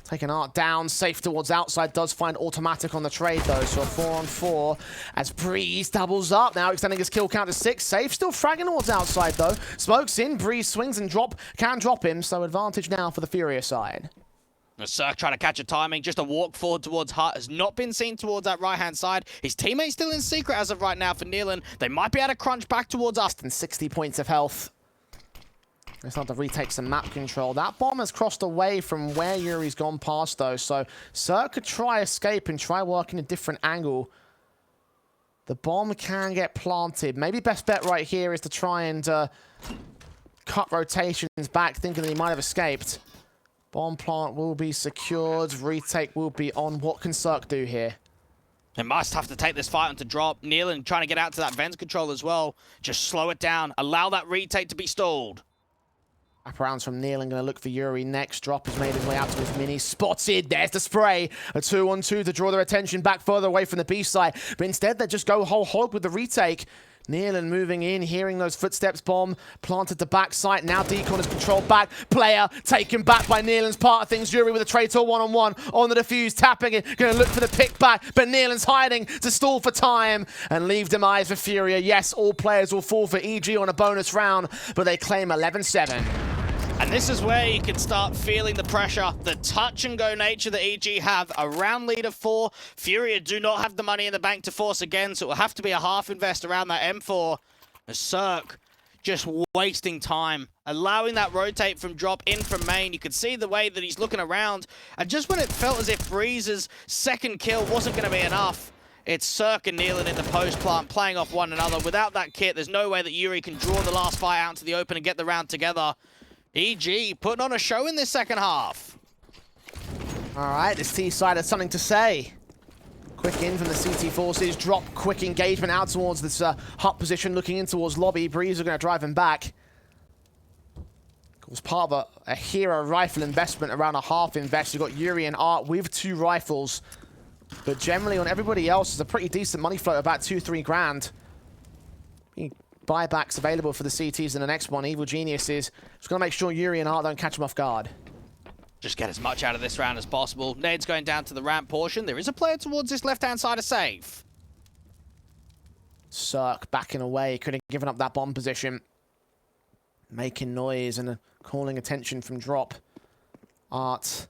Speaker 1: Taking Art down, safe towards outside, does find automatic on the trade though, so a 4-on-4 as Breeze doubles up, now extending his kill count to 6, safe, still fragging towards outside though, smokes in, Breeze swings and can drop him, so advantage now for the FURIA side.
Speaker 2: Cirque trying to catch a timing, just a walk forward towards Hut, has not been seen towards that right-hand side. His teammate's still in secret as of right now for Nealon. They might be able to crunch back towards us.
Speaker 1: And 60 points of health. They start to retake some map control. That bomb has crossed away from where Yuri's gone past, though, so Cirque could try escape and try working a different angle. The bomb can get planted. Maybe best bet right here is to try and cut rotations back, thinking that he might have escaped. Bomb plant will be secured. Retake will be on. What can Cirque do here?
Speaker 2: They must have to take this fight onto drop. Nealon trying to get out to that vents control as well. Just slow it down. Allow that retake to be stalled.
Speaker 1: Wraparounds from Nealon, going to look for Yuri next. Drop has made his way out to his mini. Spotted. There's the spray. A 2-on-2 to draw their attention back further away from the B side. But instead, they just go whole hog with the retake. Nealon moving in, hearing those footsteps. Bomb planted to backside. Now Decon is controlled back. Player taken back by Nealon's part of things. Yuri with a traitor 1-on-1 on the defuse, tapping it. Going to look for the pick back, but Nealon's hiding to stall for time and leave demise for FURIA. Yes, all players will fall for EG on a bonus round, but they claim 11-7.
Speaker 2: And this is where you can start feeling the pressure, the touch-and-go nature that EG have. Around lead of 4, FURIA do not have the money in the bank to force again, so it will have to be a half invest around that M4. Cirque just wasting time, allowing that rotate from drop in from main. You could see the way that he's looking around, and just when it felt as if Breeze's second kill wasn't going to be enough, it's Cirque and Nealon in the post plant playing off one another. Without that kit, there's no way that Yuri can draw the last fight out into the open and get the round together. EG putting on a show in this second half.
Speaker 1: All right, this T side has something to say. Quick in from the CT forces, drop, quick engagement out towards this hut position, looking in towards lobby. Breeze are going to drive him back. It was part of a hero rifle investment, around a half invest. You've got Yuri and Art with 2 rifles. But generally on everybody else, it's a pretty decent money flow, about 2-3 grand. Buybacks available for the CTs in the next one. Evil Genius is just going to make sure Yuri and Art don't catch him off guard.
Speaker 2: Just get as much out of this round as possible. Nade's going down to the ramp portion. There is a player towards this left-hand side of safe.
Speaker 1: Cirque backing away. Could have given up that bomb position. Making noise and calling attention from drop. Art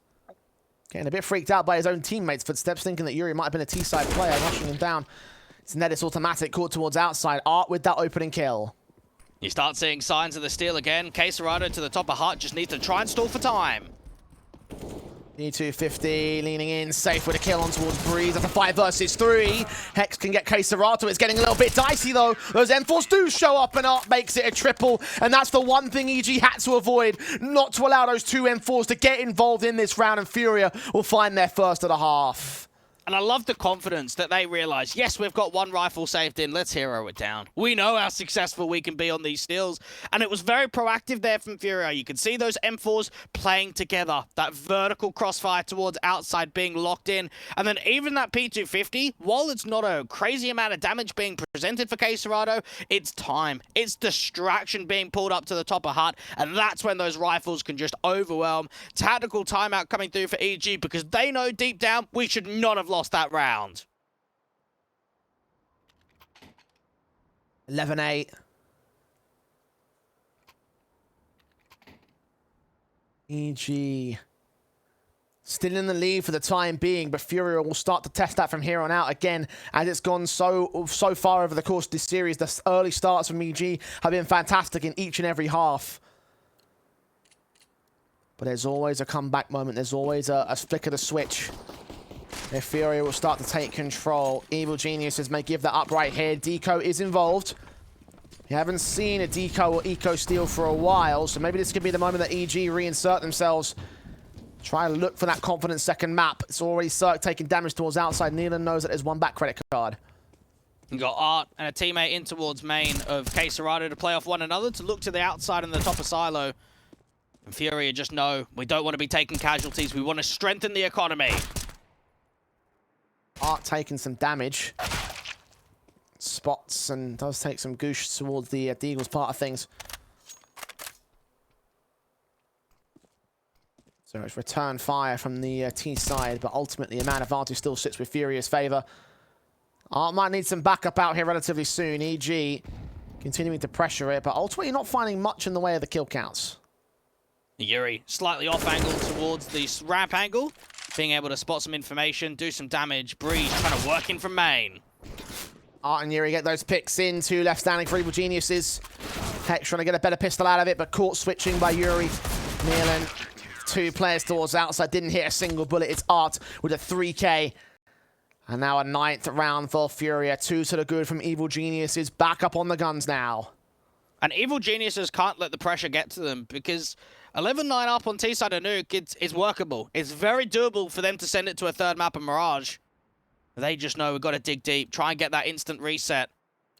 Speaker 1: getting a bit freaked out by his own teammates' footsteps, thinking that Yuri might have been a T-side player, rushing him down. It's Nedis automatic, caught towards outside. Art with that opening kill.
Speaker 2: You start seeing signs of the steal again. KSCERATO to the top of Hut, just needs to try and stall for time.
Speaker 1: E250 leaning in, safe with a kill on towards Breeze. That's a 5 versus 3. Hex can get KSCERATO. It's getting a little bit dicey though. Those M4s do show up and Art makes it a triple. And that's the one thing EG had to avoid, not to allow those 2 M4s to get involved in this round, and FURIA will find their first of the half.
Speaker 2: And I love the confidence that they realize, yes, we've got 1 rifle saved in, let's hero it down. We know how successful we can be on these steals. And it was very proactive there from FURIA. You can see those M4s playing together. That vertical crossfire towards outside being locked in. And then even that P250, while it's not a crazy amount of damage being presented for KSCERATO, it's time. It's distraction being pulled up to the top of Hut. And that's when those rifles can just overwhelm. Tactical timeout coming through for EG, because they know deep down we should not have lost that round.
Speaker 1: 11-8. EG still in the lead for the time being, but FURIA will start to test that from here on out again, as it's gone so far over the course of this series. The early starts from EG have been fantastic in each and every half. But there's always a comeback moment. There's always a flick of the switch. If FURIA will start to take control. Evil Geniuses may give that up right here. Deco is involved. We haven't seen a Deco or Eco steal for a while, so maybe this could be the moment that EG reinsert themselves Try to look for that confident second map. It's already Cirque taking damage towards outside. Nealon knows that there's one back credit card.
Speaker 2: You got Art and a teammate in towards main of KSCERATO to play off one another, to look to the outside and the top of silo. And FURIA just know we don't want to be taking casualties. We want to strengthen the economy.
Speaker 1: Art taking some damage. Spots and does take some goosh towards the Deagle's part of things. So it's return fire from the T side, but ultimately a man advantage still sits with FURIA's favor. Art might need some backup out here relatively soon. EG continuing to pressure it, but ultimately not finding much in the way of the kill counts.
Speaker 2: Yuri slightly off angle towards the ramp angle, being able to spot some information, do some damage. Breeze trying to work in from main.
Speaker 1: Art and Yuri get those picks in. Two left standing for Evil Geniuses. Hex trying to get a better pistol out of it, but caught switching by Yuri. Nealon, two players towards outside, didn't hit a single bullet. It's Art with a 3K. And now a 9th round for FURIA. Two to the good from Evil Geniuses. Back up on the guns now.
Speaker 2: And Evil Geniuses can't let the pressure get to them, because 11-9 up on T-side of Nuke, it's workable. It's very doable for them to send it to a third map of Mirage. They just know we've got to dig deep, try and get that instant reset,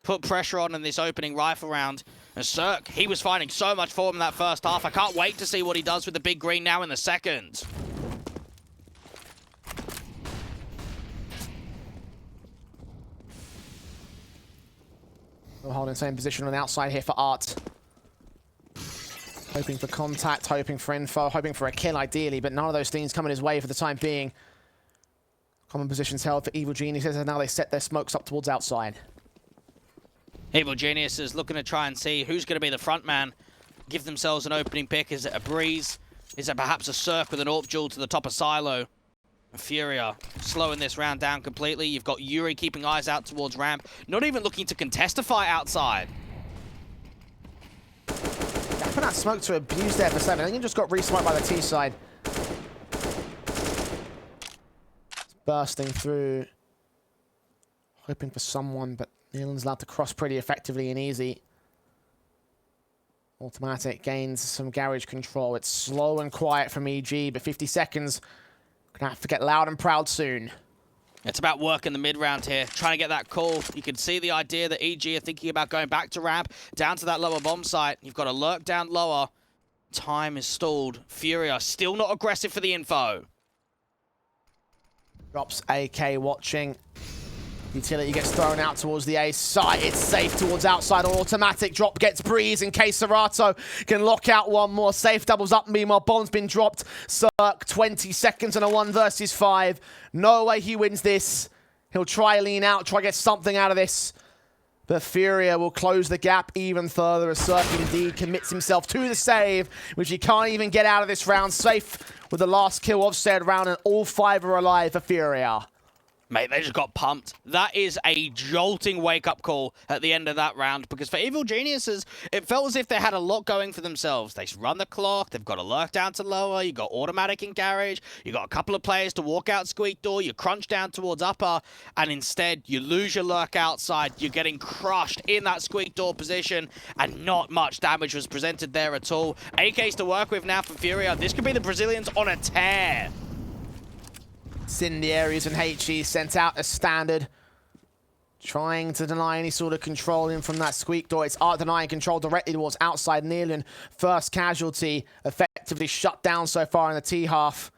Speaker 2: put pressure on in this opening rifle round. And Cirque, he was finding so much form in that first half. I can't wait to see what he does with the big green now in the second.
Speaker 1: We'll hold in the same position on the outside here for Art. Hoping for contact, hoping for info, hoping for a kill ideally, but none of those things coming his way for the time being. Common positions held for Evil Geniuses, and now they set their smokes up towards outside.
Speaker 2: Evil Geniuses looking to try and see who's going to be the front man. Give themselves an opening pick. Is it a Breeze? Is it perhaps a Cirque with an AWP duel to the top of silo? FURIA slowing this round down completely. You've got Yuri keeping eyes out towards ramp. Not even looking to contest a fight outside.
Speaker 1: Put that smoke to abuse there for 7. I think he just got re-smoked by the T side. It's bursting through. Hoping for someone, but Nealon's allowed to cross pretty effectively and easy. Automatic gains some garage control. It's slow and quiet from EG, but 50 seconds. Gonna have to get loud and proud soon.
Speaker 2: It's about work in the mid-round here, trying to get that call. You can see the idea that EG are thinking about going back to ramp, down to that lower bomb site. You've got to lurk down lower. Time is stalled. FURIA still not aggressive for the info.
Speaker 1: Drops AK watching. Utility gets thrown out towards the A site. It's safe towards outside. On automatic drop gets Breeze in case KSCERATO can lock out one more. Safe doubles up. Meanwhile, bomb's been dropped. Cirque, 20 seconds on a 1 versus 5. No way he wins this. He'll try lean out, try get something out of this. But FURIA will close the gap even further as Cirque indeed commits himself to the save, which he can't even get out of this round. Safe with the last kill of said round, and all 5 are alive for FURIA.
Speaker 2: Mate, they just got pumped. That is a jolting wake-up call at the end of that round, because for Evil Geniuses, it felt as if they had a lot going for themselves. They run the clock, they've got to lurk down to lower, you got automatic in garage, you got a couple of players to walk out squeak door, you crunch down towards upper, and instead you lose your lurk outside. You're getting crushed in that squeak door position, and not much damage was presented there at all. AKs to work with now for FURIA. This could be the Brazilians on a tear.
Speaker 1: Incendiaries and HE sent out as standard. Trying to deny any sort of control in from that squeak door. It's Art denying control directly towards outside. Nealon, first casualty, effectively shut down so far in the T half.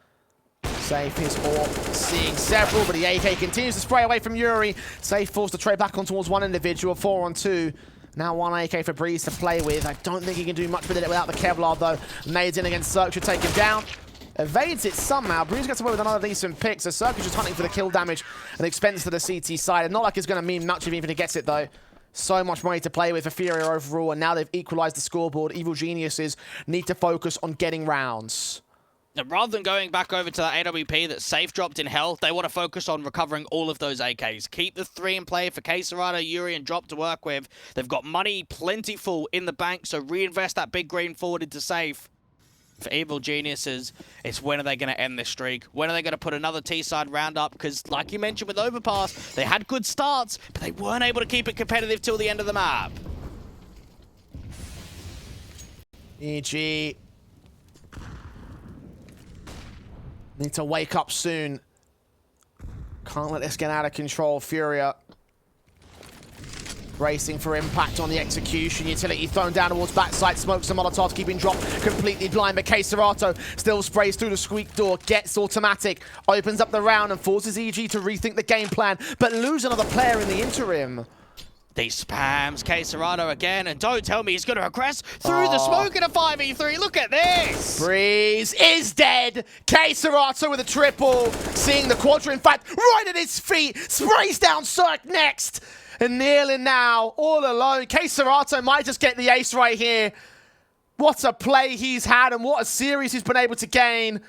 Speaker 1: Safe his AWP, seeing several, but the AK continues to spray away from Yuri. Safe forced to trade back on towards one individual, 4 on 2. Now 1 AK for Breeze to play with. I don't think he can do much with it without the Kevlar though. Nades in against Cirque should take him down. Evades it somehow. Breeze gets away with another decent pick, so Cirque is just hunting for the kill damage and expense to the CT side. Not like it's going to mean much even if he gets it, though. So much money to play with for FURIA overall, and now they've equalized the scoreboard. Evil Geniuses need to focus on getting rounds.
Speaker 2: Now, rather than going back over to that AWP that Safe dropped in hell, they want to focus on recovering all of those AKs. Keep the 3 in play for KSCERATO, Yuri, and Drop to work with. They've got money plentiful in the bank, so reinvest that big green forward into Safe. For Evil Geniuses, it's when are they going to end this streak? When are they going to put another T-side round up? Because, like you mentioned with Overpass, they had good starts, but they weren't able to keep it competitive till the end of the map.
Speaker 1: EG Need to wake up soon. Can't let this get out of control. FURIA bracing for impact on the execution. Utility thrown down towards backside. Smokes and Molotovs keeping dropped. Completely blind, but KSCERATO still sprays through the squeak door. Gets automatic. Opens up the round and forces EG to rethink the game plan, but lose another player in the interim.
Speaker 2: He spams KSCERATO again, and don't tell me he's going to regress through the smoke in a 5v3. Look at this!
Speaker 1: Breeze is dead. KSCERATO with a triple. Seeing the quadra, in fact, right at his feet. Sprays down Cirque next. And kneeling now, all alone. KSCERATO might just get the ace right here. What a play he's had, and what a series he's been able to gain.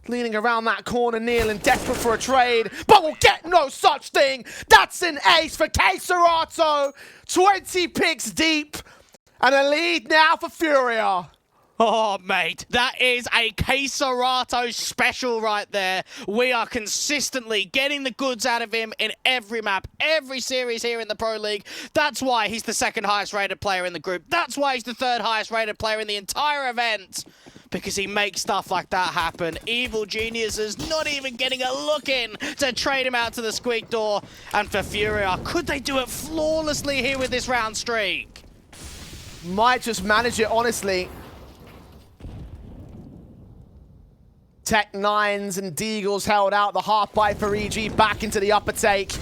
Speaker 1: Leaning around that corner, kneeling, desperate for a trade, but will get no such thing. That's an ace for KSCERATO. 20 picks deep, and a lead now for FURIA.
Speaker 2: Oh, mate, that is a KSCERATO special right there. We are consistently getting the goods out of him in every map, every series here in the Pro League. That's why he's the second highest rated player in the group. That's why he's the third highest rated player in the entire event. Because he makes stuff like that happen. Evil Geniuses not even getting a look in to trade him out to the squeak door. And for FURIA, could they do it flawlessly here with this round streak?
Speaker 1: Might just manage it, honestly. Tech 9s and Deagles held out the half bite for EG back into the upper take.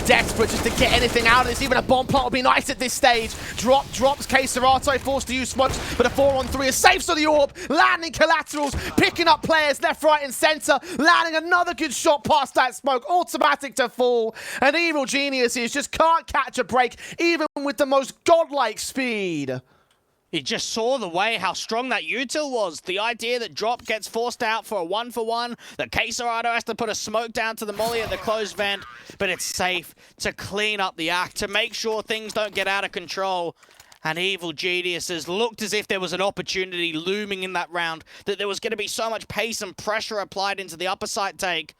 Speaker 1: Desperate just to get anything out of this. Even a bomb plant would be nice at this stage. Drops KSCERATO, forced to use smokes, but a 4-on-3 is safe to the orb. Landing collaterals, picking up players left, right, and center. Landing another good shot past that smoke. Automatic to fall. And Evil Geniuses just can't catch a break, even with the most godlike speed.
Speaker 2: He just saw the way how strong that util was. The idea that Drop gets forced out for a 1-for-1, that KSCERATO has to put a smoke down to the molly at the closed vent, but it's safe to clean up the act, to make sure things don't get out of control. And Evil Geniuses looked as if there was an opportunity looming in that round, that there was going to be so much pace and pressure applied into the upper side take.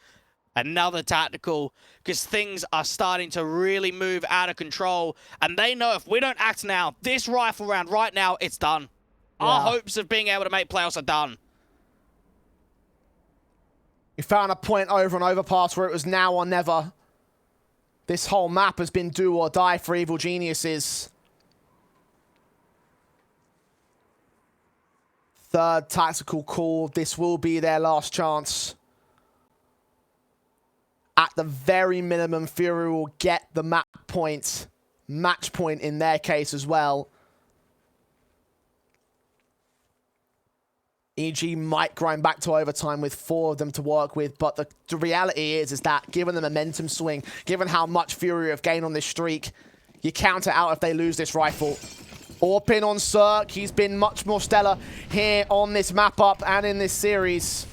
Speaker 2: Another tactical, because things are starting to really move out of control. And they know if we don't act now, this rifle round right now, it's done. Yeah. Our hopes of being able to make playoffs are done.
Speaker 1: We found a point over and overpass where it was now or never. This whole map has been do or die for Evil Geniuses. Third tactical call. This will be their last chance. At the very minimum, FURIA will get the map point, match point in their case as well. EG might grind back to overtime with 4 of them to work with, but the reality is that given the momentum swing, given how much FURIA have gained on this streak, you counter out if they lose this rifle. Orpin on Cirque, he's been much more stellar here on this map up and in this series.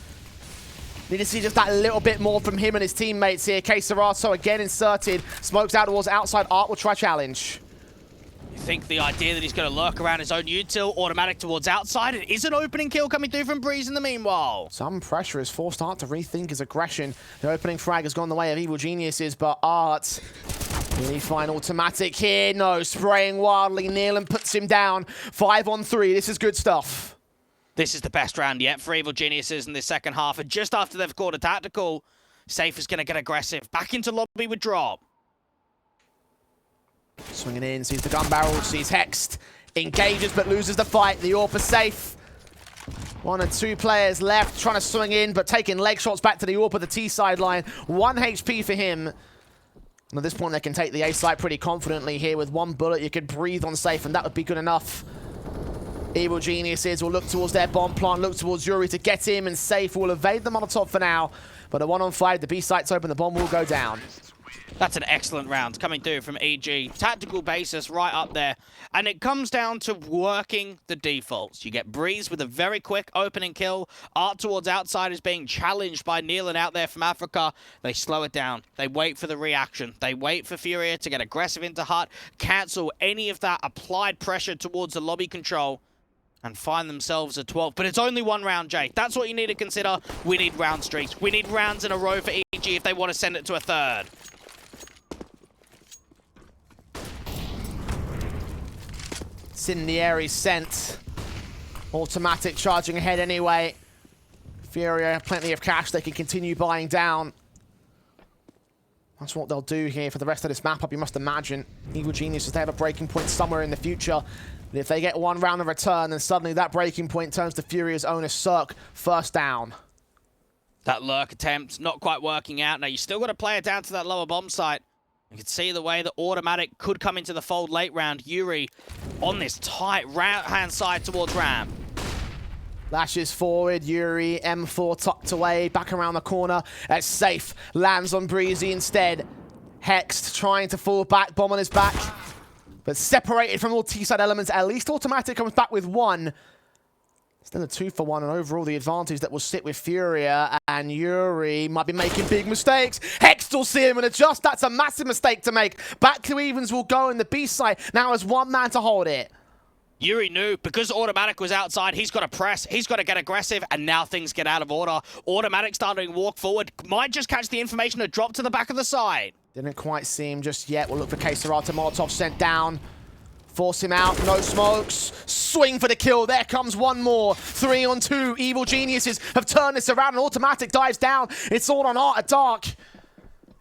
Speaker 1: Need to see just that little bit more from him and his teammates here. KSCERATO again inserted. Smokes out towards outside. Art will try challenge.
Speaker 2: You think the idea that he's going to lurk around his own util, automatic towards outside. It is an opening kill coming through from Breeze in the meanwhile.
Speaker 1: Some pressure has forced Art to rethink his aggression. The opening frag has gone the way of Evil Geniuses, but Art, will he find automatic here? No, spraying wildly. Nealon puts him down. 5-on-3. This is good stuff.
Speaker 2: This is the best round yet for Evil Geniuses in this second half. And just after they've caught a tactical, Safe is going to get aggressive. Back into lobby with Drop.
Speaker 1: Swinging in, sees the gun barrel, sees Hexed. Engages but loses the fight. The AWP is safe. 1 or 2 players left trying to swing in, but taking leg shots back to the AWP at the T sideline. 1 HP for him. And at this point, they can take the A site pretty confidently here. With 1 bullet, you could breathe on Safe, and that would be good enough. Evil Geniuses will look towards their bomb plant, look towards Yuri to get him, and Safe will evade them on the top for now. But a 1-on-5, the B site's open, the bomb will go down.
Speaker 2: That's an excellent round coming through from EG. Tactical basis right up there. And it comes down to working the defaults. You get Breeze with a very quick opening kill. Art towards outside is being challenged by Nealon out there from Africa. They slow it down. They wait for the reaction. They wait for FURIA to get aggressive into Hut, cancel any of that applied pressure towards the lobby control, and find themselves at 12. But it's only 1 round, Jay. That's what you need to consider. We need round streaks. We need rounds in a row for EG if they want to send it to a third.
Speaker 1: Incendiary sent. Automatic charging ahead anyway. FURIA have plenty of cash. They can continue buying down. That's what they'll do here for the rest of this map up, you must imagine. Evil Geniuses, they have a breaking point somewhere in the future. But if they get one round of return, then suddenly that breaking point turns to FURIA's owner, Cirque, first down.
Speaker 2: That lurk attempt not quite working out. Now, you still got to play it down to that lower bomb site. You can see the way that Automatic could come into the fold late round. Yuri on this tight right-hand side towards Ram.
Speaker 1: Lashes forward, Yuri, M4 tucked away, back around the corner as Safe lands on Breezy instead. Hexed trying to fall back, bomb on his back, but separated from all T-side elements. At least Automatic comes back with one. Still a 2-for-1, and overall the advantage that will sit with FURIA, and Yuri might be making big mistakes. Hexed will see him and adjust. That's a massive mistake to make. Back to evens will go in the B side. Now has one man to hold it.
Speaker 2: Yuri knew because Automatic was outside, he's got to press, he's got to get aggressive, and now things get out of order. Automatic starting to walk forward, might just catch the information to drop to the back of the side. Didn't
Speaker 1: quite see him just yet. We'll look for KSCERATO. Molotov sent down. Force him out, no smokes. Swing for the kill, there comes one more. 3 on 2, Evil Geniuses have turned this around, and Automatic dives down. It's all on Art of Dark.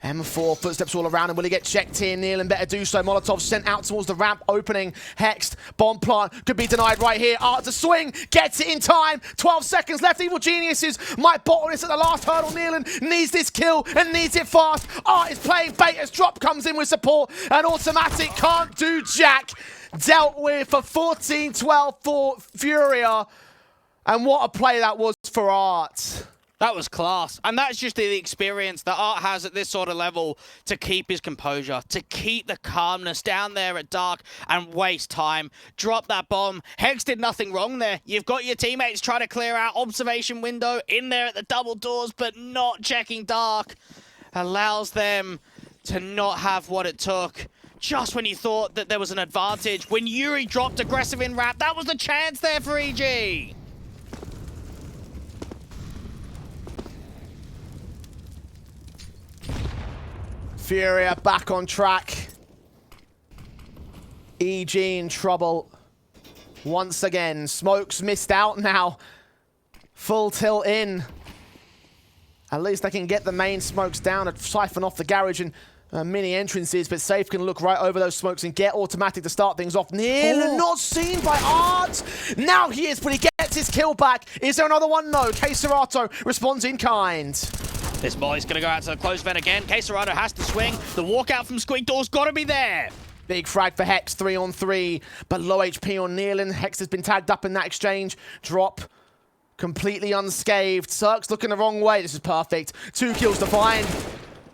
Speaker 1: M4, footsteps all around him. Will he get checked here? Nealon better do so. Molotov sent out towards the ramp opening. Hexed, bomb plant, could be denied right here. Art to swing, gets it in time. 12 seconds left. Evil Geniuses might bottle this at the last hurdle. Nealon needs this kill and needs it fast. Art is playing bait as Drop comes in with support, and Automatic can't do jack. Dealt with for 14-12 for FURIA. And what a play that was for Art.
Speaker 2: That was class. And that's just the experience that Art has at this sort of level to keep his composure, to keep the calmness down there at Dark and waste time. Drop that bomb. Hex did nothing wrong there. You've got your teammates trying to clear out observation window in there at the double doors, but not checking Dark. Allows them to not have what it took. Just when you thought that there was an advantage. When Yuri dropped aggressive in ramp, that was the chance there for EG.
Speaker 1: FURIA back on track. EG in trouble once again. Smokes missed out now. Full tilt in. At least they can get the main smokes down and siphon off the garage and mini entrances, but Safe can look right over those smokes and get Automatic to start things off. Nearly not seen by Art. Now he is, but he gets his kill back. Is there another one? No. KSCERATO responds in kind.
Speaker 2: This molly's going to go out to the closed vent again. KSCERATO has to swing. The walkout from Squeak Door's got to be there.
Speaker 1: Big frag for Hex, 3 on 3, but low HP on Nealon. Hex has been tagged up in that exchange. Drop completely unscathed. Cirque's looking the wrong way. This is perfect. 2 kills to find.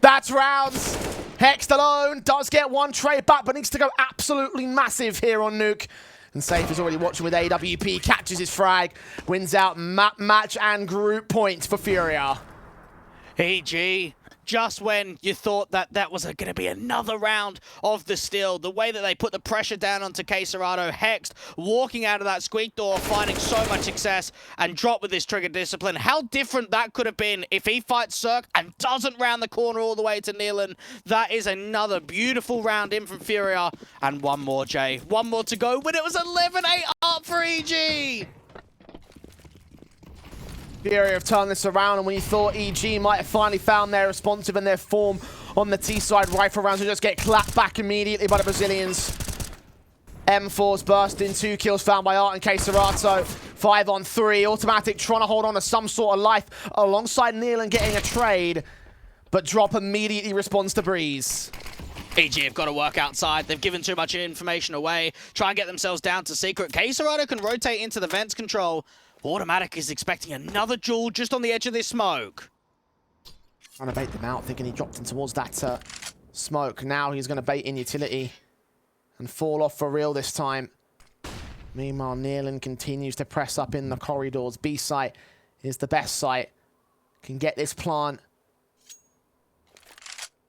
Speaker 1: That's rounds. Hex alone does get one trade back, but needs to go absolutely massive here on Nuke. And Safe is already watching with AWP, catches his frag, wins out map, match, and group point for FURIA.
Speaker 2: EG, just when you thought that that was going to be another round of the steal, the way that they put the pressure down onto KSCERATO, Hexed, walking out of that Squeak Door, finding so much success, and Drop with this trigger discipline. How different that could have been if he fights Cirque and doesn't round the corner all the way to Nealon. That is another beautiful round in from FURIA. And one more, Jay. One more to go when it was 11-8 up for EG.
Speaker 1: FURIA have turned this around, and when you thought EG might have finally found their responsive and their form on the T-side, rifle rounds will just get clapped back immediately by the Brazilians. M4's burst in, 2 kills found by Art and KSCERATO. 5 on 3, Automatic trying to hold on to some sort of life alongside Nealon getting a trade, but Drop immediately responds to Breeze.
Speaker 2: EG have got to work outside. They've given too much information away. Try and get themselves down to secret. KSCERATO can rotate into the vents control. Automatic is expecting another duel just on the edge of this smoke.
Speaker 1: Trying to bait them out, thinking he dropped in towards that smoke. Now he's going to bait in utility and fall off for real this time. Meanwhile, Nealon continues to press up in the corridors. B site is the best site. Can get this plant.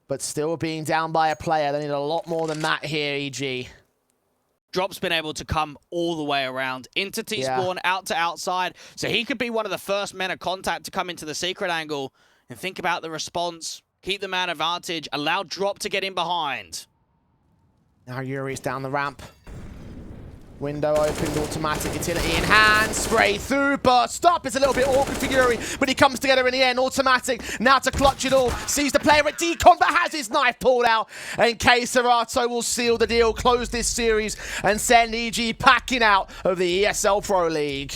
Speaker 1: But still being down by a player. They need a lot more than that here, EG.
Speaker 2: Drop's been able to come all the way around into T-spawn, out to outside. So he could be one of the first men of contact to come into the secret angle. And think about the response. Keep the man advantage. Allow Drop to get in behind.
Speaker 1: Now Yuri's down the ramp. Window opened, automatic utility in hand, spray through, burst up. It's a little bit awkward for Yuri, but he comes together in the end. Automatic now to clutch it all. Sees the player at decon, but has his knife pulled out. And KSCERATO will seal the deal, close this series, and send EG packing out of the ESL Pro League.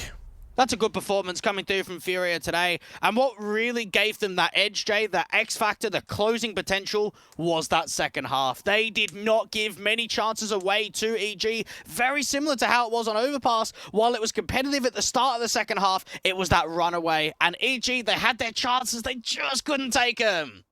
Speaker 2: That's a good performance coming through from FURIA today. And what really gave them that edge, Jay, that X factor, the closing potential, was that second half. They did not give many chances away to EG. Very similar to how it was on Overpass. While it was competitive at the start of the second half, it was that runaway. And EG, they had their chances, they just couldn't take them.